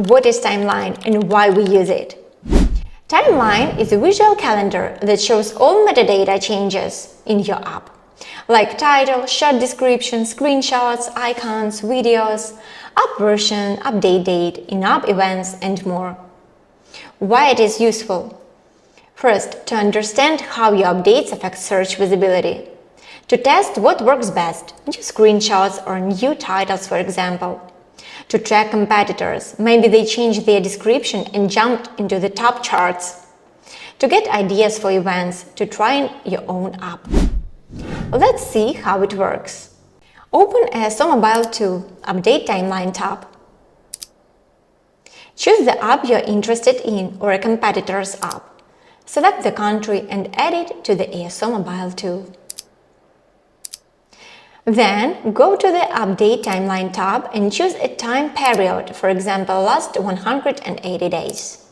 what is timeline and why we use it. Timeline is a visual calendar that shows all metadata changes in your app, like title, short description, screenshots, icons, videos, app version, update date, in-app events, and more. Why it is useful? First, to understand how your updates affect search visibility. To test what works best, new screenshots or new titles, for example. To track competitors, maybe they changed their description and jumped into the top charts. To get ideas for events, to try your own app. Let's see how it works. Open ASOMobile 2 Update Timeline tab. Choose the app you're interested in or a competitor's app. Select the country and add it to the ASOMobile 2. Then, go to the Update Timeline tab and choose a time period, for example, last 180 days.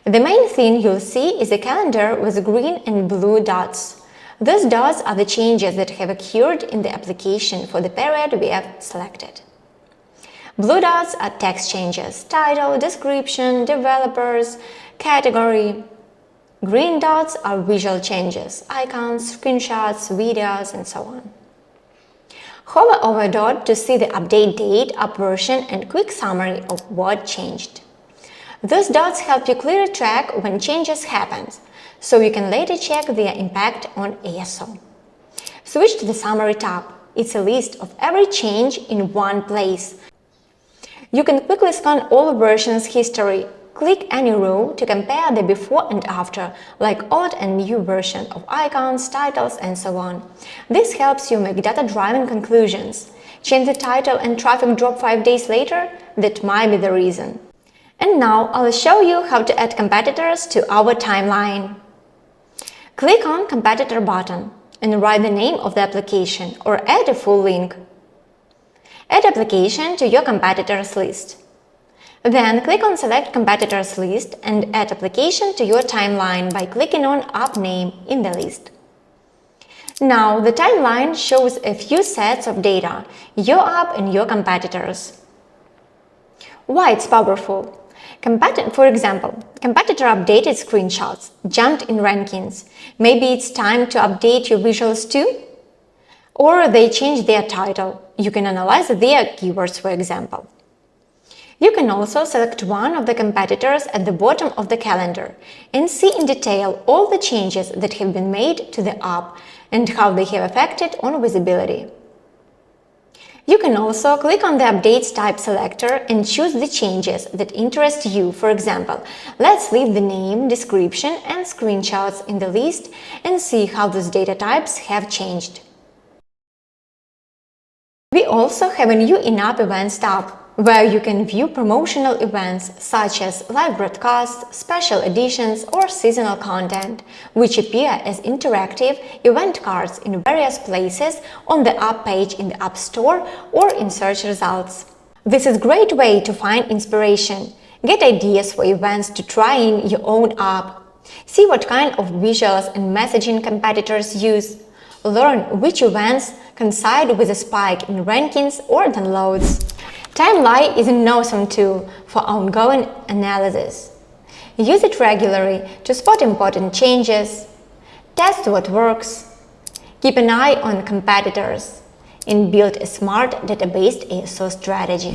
The main thing you'll see is a calendar with green and blue dots. Those dots are the changes that have occurred in the application for the period we have selected. Blue dots are text changes, title, description, developers, category. Green dots are visual changes, icons, screenshots, videos, and so on. Hover over a dot to see the update date, app version, and quick summary of what changed. Those dots help you clearly track when changes happen, so you can later check their impact on ASO. Switch to the Summary tab. It's a list of every change in one place. You can quickly scan all versions' history. Click any row to compare the before and after, like old and new version of icons, titles, and so on. This helps you make data-driven conclusions. Change the title and traffic drop 5 days later? That might be the reason. And now I'll show you how to add competitors to our timeline. Click on Competitor button and write the name of the application or add a full link. Add application to your competitors list. Then click on Select Competitors list and add application to your timeline by clicking on App Name in the list. Now the timeline shows a few sets of data, your app and your competitors. Why it's powerful? For example, competitor updated screenshots, jumped in rankings. Maybe it's time to update your visuals too? Or they changed their title. You can analyze their keywords, for example. You can also select one of the competitors at the bottom of the calendar and see in detail all the changes that have been made to the app and how they have affected on visibility. You can also click on the Updates type selector and choose the changes that interest you. For example, let's leave the name, description, and screenshots in the list and see how those data types have changed. We also have a new in-app Events tab, where you can view promotional events such as live broadcasts, special editions, or seasonal content, which appear as interactive event cards in various places on the app page in the App Store or in search results. This is a great way to find inspiration, get ideas for events to try in your own app, see what kind of visuals and messaging competitors use, learn which events coincide with a spike in rankings or downloads. Timeline is an awesome tool for ongoing analysis. Use it regularly to spot important changes, test what works, keep an eye on competitors, and build a smart database ASO strategy.